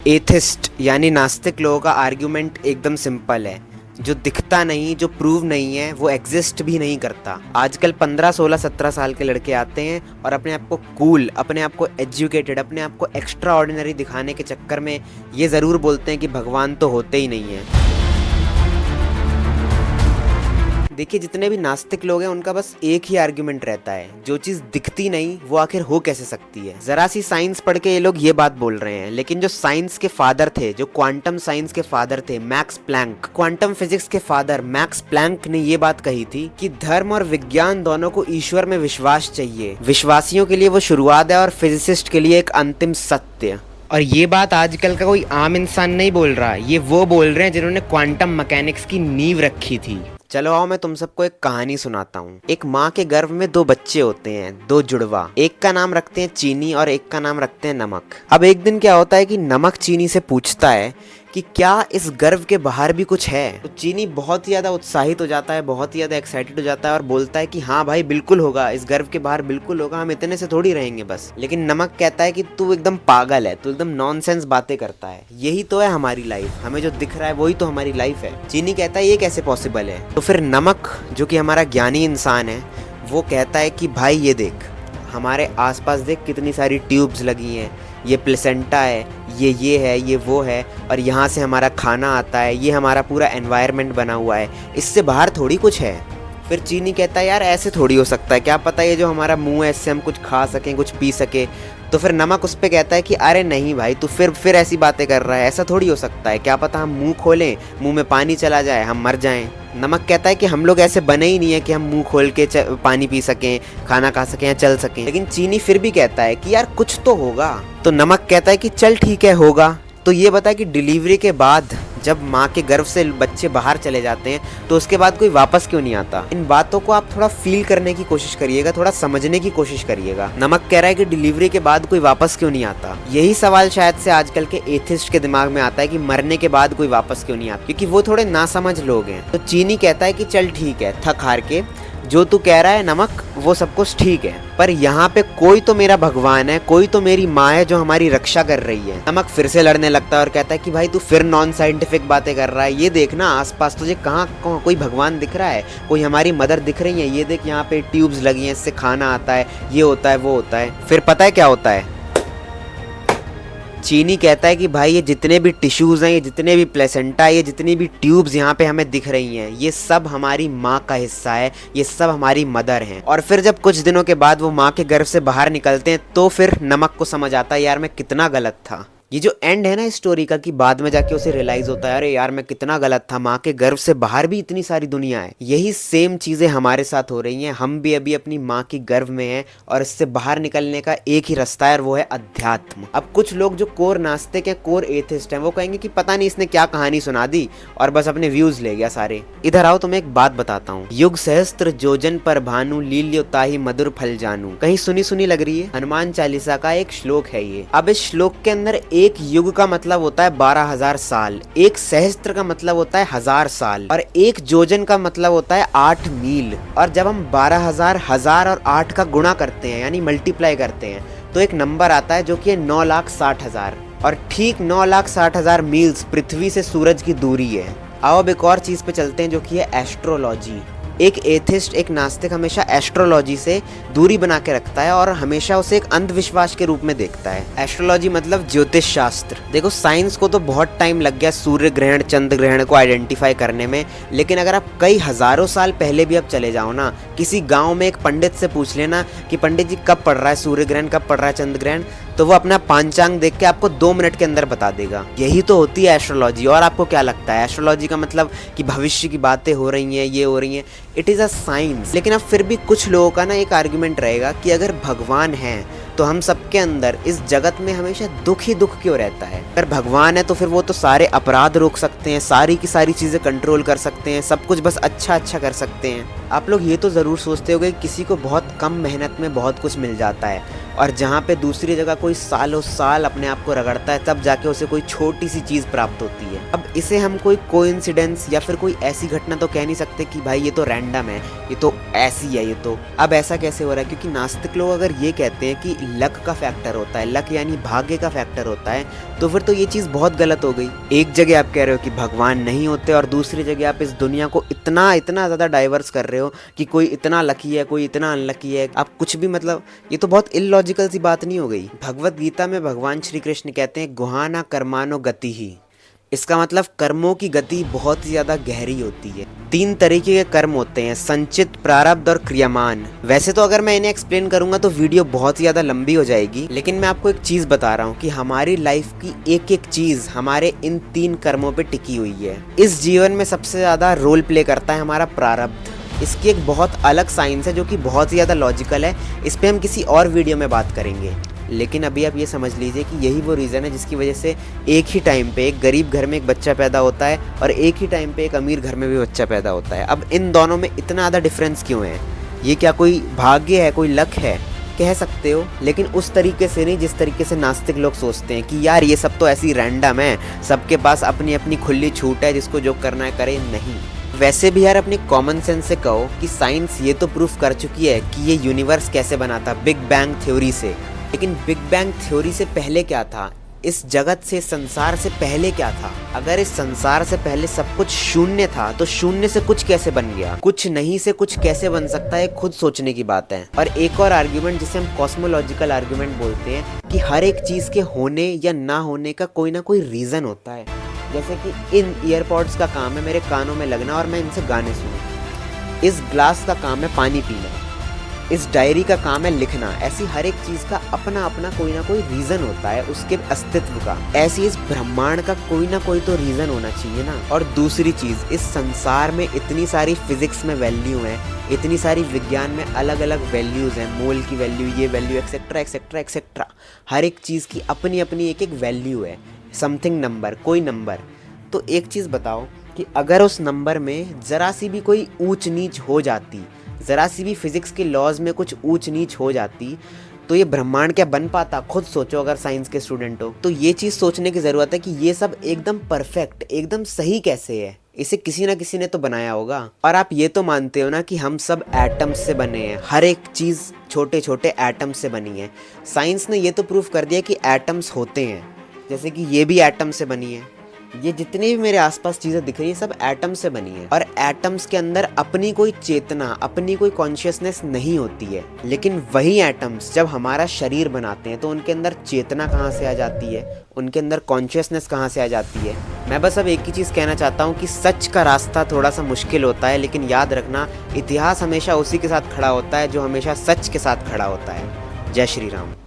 Atheist यानी नास्तिक लोगों का आर्ग्यूमेंट एकदम सिंपल है। जो दिखता नहीं, जो प्रूव नहीं है, वो एग्जिस्ट भी नहीं करता। आजकल 15, 16, 17 साल के लड़के आते हैं और अपने आप को कूल, अपने आप को एजुकेटेड, अपने आप को एक्स्ट्रा ऑर्डिनरी दिखाने के चक्कर में ये ज़रूर बोलते हैं कि भगवान तो होते ही नहीं है। देखिए, जितने भी नास्तिक लोग हैं उनका बस एक ही आर्ग्यूमेंट रहता है, जो चीज़ दिखती नहीं वो आखिर हो कैसे सकती है। ज़रा सी साइंस पढ़ के ये लोग ये बात बोल रहे हैं, लेकिन जो साइंस के फादर थे, जो क्वांटम साइंस के फादर थे, मैक्स प्लैंक, क्वांटम फिजिक्स के फादर मैक्स प्लैंक ने ये बात कही थी कि धर्म और विज्ञान दोनों को ईश्वर में विश्वास चाहिए। विश्वासियों के लिए वो शुरुआत है और फिजिसिस्ट के लिए एक अंतिम सत्य। और ये बात आजकल का कोई आम इंसान नहीं बोल रहा, ये वो बोल रहे हैं जिन्होंने क्वांटम मैकेनिक्स की नींव रखी थी। चलो आओ मैं तुम सबको एक कहानी सुनाता हूँ। एक माँ के गर्भ में दो बच्चे होते हैं, दो जुड़वा। एक का नाम रखते हैं चीनी और एक का नाम रखते हैं नमक। अब एक दिन क्या होता है कि नमक चीनी से पूछता है कि क्या इस गर्भ के बाहर भी कुछ है। तो चीनी बहुत ही ज़्यादा उत्साहित हो जाता है, बहुत ही ज़्यादा एक्साइटेड हो जाता है और बोलता है कि हाँ भाई बिल्कुल होगा, इस गर्भ के बाहर बिल्कुल होगा, हम इतने से थोड़ी रहेंगे बस। लेकिन नमक कहता है कि तू एकदम पागल है, तू एकदम नॉनसेंस बातें करता है, यही तो है हमारी लाइफ, हमें जो दिख रहा है वही तो हमारी लाइफ है। चीनी कहता है ये कैसे पॉसिबल है। तो फिर नमक, जो कि हमारा ज्ञानी इंसान है, वो कहता है कि भाई ये देख, हमारे आसपास देख कितनी सारी ट्यूब्स लगी हैं, ये प्लेसेंटा है, ये है, ये वो है, और यहाँ से हमारा खाना आता है, ये हमारा पूरा एनवायरनमेंट बना हुआ है, इससे बाहर थोड़ी कुछ है। फिर चीनी कहता है यार ऐसे थोड़ी हो सकता है, क्या पता ये जो हमारा मुंह है इससे हम कुछ खा सकें, कुछ पी सके। तो फिर नमक उस पर कहता है कि अरे नहीं भाई, तू फिर ऐसी बातें कर रहा है, ऐसा थोड़ी हो सकता है, क्या पता हम मुंह खोलें, मुंह में पानी चला जाए, हम मर जाएं। नमक कहता है कि हम लोग ऐसे बने ही नहीं है कि हम मुंह खोल के पानी पी सकें, खाना खा सकें या चल सकें। लेकिन चीनी फिर भी कहता है कि यार कुछ तो होगा। तो नमक कहता है कि चल ठीक है, होगा। तो ये बता कि डिलीवरी के बाद जब माँ के गर्भ से बच्चे बाहर चले जाते हैं तो उसके बाद कोई वापस क्यों नहीं आता। इन बातों को आप थोड़ा फील करने की कोशिश करिएगा, थोड़ा समझने की कोशिश करिएगा। नमक कह रहा है कि डिलीवरी के बाद कोई वापस क्यों नहीं आता। यही सवाल शायद से आजकल के एथिस्ट के दिमाग में आता है कि मरने के बाद कोई वापस क्यों नहीं आता, क्योंकि वो थोड़े नासमझ लोग हैं। तो चीनी कहता है कि चल ठीक है, थक हार के जो तू कह रहा है नमक, वो सब कुछ ठीक है, पर यहाँ पे कोई तो मेरा भगवान है, कोई तो मेरी माँ है जो हमारी रक्षा कर रही है। नमक फिर से लड़ने लगता है और कहता है कि भाई तू फिर नॉन साइंटिफिक बातें कर रहा है, ये देखना आसपास तुझे कहाँ कोई भगवान दिख रहा है, कोई हमारी मदर दिख रही है, ये देख यहाँ पे ट्यूब्स लगी हैं, इससे खाना आता है, ये होता है वो होता है। फिर पता है क्या होता है, चीनी कहता है कि भाई ये जितने भी टिश्यूज़ हैं, ये जितने भी प्लेसेंटा, ये जितनी भी ट्यूब्स यहाँ पे हमें दिख रही हैं, ये सब हमारी माँ का हिस्सा है, ये सब हमारी मदर हैं। और फिर जब कुछ दिनों के बाद वो माँ के गर्भ से बाहर निकलते हैं तो फिर नमक को समझ आता है यार मैं कितना गलत था। ये जो एंड है ना इस स्टोरी का, कि बाद में जाके उसे रियलाइज होता है अरे यार मैं कितना गलत था, माँ के गर्भ से बाहर भी इतनी सारी दुनिया है। यही सेम चीजें हमारे साथ हो रही हैं, हम भी अभी अपनी माँ की गर्भ में हैं और इससे बाहर निकलने का एक ही रास्ता है और वो है अध्यात्म। अब कुछ लोग जो कोर नास्तिक हैं, कोर एथिस्ट हैं, वो कहेंगे कि पता नहीं इसने क्या कहानी सुना दी और बस अपने व्यूज ले गया सारे। इधर आओ तुम्हें एक बात बताता हूँ। युग सहस्त्र योजन पर भानु लील्योताहि मधुर फल जानू, कहीं सुनी सुनी लग रही है। हनुमान चालीसा का एक श्लोक है ये। अब इस श्लोक के अंदर एक युग का मतलब होता है 12,000 साल, एक सहस्त्र का मतलब होता है 1000 साल, और एक योजन का मतलब होता है 8 मील। और जब हम 12,000, 1000 और 8 का गुणा करते हैं यानी मल्टीप्लाई करते हैं तो एक नंबर आता है जो कि है 9,60,000। और ठीक 9,60,000 मील्स पृथ्वी से सूरज की दूरी है। आओ अब एक और चीज पे चलते हैं जो कि है एस्ट्रोलॉजी। एक एथिस्ट, एक नास्तिक हमेशा एस्ट्रोलॉजी से दूरी बना के रखता है और हमेशा उसे एक अंधविश्वास के रूप में देखता है। एस्ट्रोलॉजी मतलब ज्योतिष शास्त्र। देखो साइंस को तो बहुत टाइम लग गया सूर्य ग्रहण, चंद्र ग्रहण को आइडेंटिफाई करने में, लेकिन अगर आप कई हजारों साल पहले भी अब चले जाओ ना, किसी गाँव में एक पंडित से पूछ लेना कि पंडित जी कब पड़ रहा है सूर्य ग्रहण, कब पड़ रहा है चंद्र ग्रहण, तो वो अपना पांचांग देख के आपको 2 मिनट के अंदर बता देगा। यही तो होती है एस्ट्रोलॉजी। और आपको क्या लगता है एस्ट्रोलॉजी का मतलब कि भविष्य की बातें हो रही हैं, ये हो रही हैं? It is a science. लेकिन अब फिर भी कुछ लोगों का ना एक आर्ग्यूमेंट रहेगा कि अगर भगवान है तो हम सबके अंदर इस जगत में हमेशा दुख ही दुख क्यों रहता है। अगर भगवान है तो फिर वो तो सारे अपराध रोक सकते हैं, सारी की सारी चीज़ें कंट्रोल कर सकते हैं, सब कुछ बस अच्छा अच्छा कर सकते हैं। आप लोग ये तो ज़रूर सोचते होंगे कि किसी को बहुत कम मेहनत में बहुत कुछ मिल जाता है, और जहाँ पे दूसरी जगह कोई सालों साल अपने आप को रगड़ता है तब जाके उसे कोई छोटी सी चीज़ प्राप्त होती है। अब इसे हम कोई कोइंसिडेंस या फिर कोई ऐसी घटना तो कह नहीं सकते कि भाई ये तो रैंडम रैंडम है, ये तो ऐसी है, ये तो अब ऐसा कैसे हो रहा है? क्योंकि नास्तिक लोग अगर ये कहते हैं कि लक का फैक्टर होता है, लक यानी भाग्य का फैक्टर होता है, तो फिर तो ये चीज़ बहुत गलत हो गई। एक जगह आप कह रहे हो कि भगवान नहीं होते और दूसरी जगह आप इस दुनिया को इतना इतना ज़्यादा डाइवर्स कर रहे हो कि कोई इतना लकी है, कोई इतना अनलकी है। आप कुछ भी मतलब ये तो बहुत इलॉजिकल सी बात नहीं हो गई? भगवत गीता में भगवान श्री कृष्ण कहते हैं गुहाना कर्मानो गति ही। इसका मतलब कर्मों की गति बहुत ही ज़्यादा गहरी होती है। 3 तरीके के कर्म होते हैं, संचित, प्रारब्ध और क्रियामान। वैसे तो अगर मैं इन्हें एक्सप्लेन करूंगा तो वीडियो बहुत ही ज़्यादा लंबी हो जाएगी, लेकिन मैं आपको एक चीज़ बता रहा हूँ कि हमारी लाइफ की एक एक चीज़ हमारे इन 3 कर्मों पे टिकी हुई है। इस जीवन में सबसे ज़्यादा रोल प्ले करता है हमारा प्रारब्ध। इसकी एक बहुत अलग साइंस है जो कि बहुत ही ज़्यादा लॉजिकल है। इस पर हम किसी और वीडियो में बात करेंगे। लेकिन अभी आप ये समझ लीजिए कि यही वो रीज़न है जिसकी वजह से एक ही टाइम पे एक गरीब घर में एक बच्चा पैदा होता है और एक ही टाइम पे एक अमीर घर में भी बच्चा पैदा होता है। अब इन दोनों में इतना ज़्यादा डिफरेंस क्यों है? ये क्या कोई भाग्य है, कोई लक है? कह सकते हो, लेकिन उस तरीके से नहीं जिस तरीके से नास्तिक लोग सोचते हैं कि यार ये सब तो ऐसी रैंडम है, सबके पास अपनी अपनी खुली छूट है, जिसको जो करना है करे। नहीं, वैसे भी यार अपने कॉमन सेंस से कहो कि साइंस ये तो प्रूफ कर चुकी है कि ये यूनिवर्स कैसे बना था, बिग बैंग थ्योरी से। लेकिन बिग बैंग थ्योरी से पहले क्या था? इस जगत से, संसार से पहले क्या था? अगर इस संसार से पहले सब कुछ शून्य था तो शून्य से कुछ कैसे बन गया? कुछ नहीं से कुछ कैसे बन सकता है, खुद सोचने की बात है। और एक और आर्ग्यूमेंट जिसे हम कॉस्मोलॉजिकल आर्ग्यूमेंट बोलते हैं कि हर एक चीज के होने या ना होने का कोई ना कोई रीजन होता है। जैसे कि इन ईयरपॉड्स का काम है मेरे कानों में लगना और मैं इनसे गाने सुनूं। इस ग्लास का काम है पानी पीना। इस डायरी का काम है लिखना। ऐसी हर एक चीज का अपना अपना कोई ना कोई रीजन होता है उसके अस्तित्व का। ऐसी इस ब्रह्मांड का कोई ना कोई तो रीजन होना चाहिए ना। और दूसरी चीज, इस संसार में इतनी सारी फिजिक्स में वैल्यू है, इतनी सारी विज्ञान में अलग अलग वैल्यूज हैं, मोल की वैल्यू, ये वैल्यू, एक्सेट्रा एक्सेट्रा एक्सेट्रा। हर एक चीज की अपनी अपनी एक एक वैल्यू है, समथिंग नंबर, कोई नंबर। तो एक चीज बताओ कि अगर उस नंबर में जरा सी भी कोई ऊंच नीच हो जाती, ज़रा सी भी फिज़िक्स के लॉज में कुछ ऊंच नीच हो जाती, तो ये ब्रह्मांड क्या बन पाता? खुद सोचो अगर साइंस के स्टूडेंट हो तो। ये चीज़ सोचने की ज़रूरत है कि ये सब एकदम परफेक्ट, एकदम सही कैसे है? इसे किसी ना किसी ने तो बनाया होगा। और आप ये तो मानते हो ना कि हम सब एटम्स से बने हैं, हर एक चीज़ छोटे छोटे एटम्स से बनी है। साइंस ने ये तो प्रूव कर दिया कि एटम्स होते हैं, जैसे कि ये भी एटम से बनी है। ये जितनी भी मेरे आसपास चीज़ें दिख रही है सब एटम से बनी है। और एटम्स के अंदर अपनी कोई चेतना, अपनी कोई कॉन्शियसनेस नहीं होती है। लेकिन वही एटम्स जब हमारा शरीर बनाते हैं तो उनके अंदर चेतना कहाँ से आ जाती है, उनके अंदर कॉन्शियसनेस कहाँ से आ जाती है? मैं बस अब एक ही चीज़ कहना चाहता हूँ कि सच का रास्ता थोड़ा सा मुश्किल होता है, लेकिन याद रखना इतिहास हमेशा उसी के साथ खड़ा होता है जो हमेशा सच के साथ खड़ा होता है। जय श्री राम।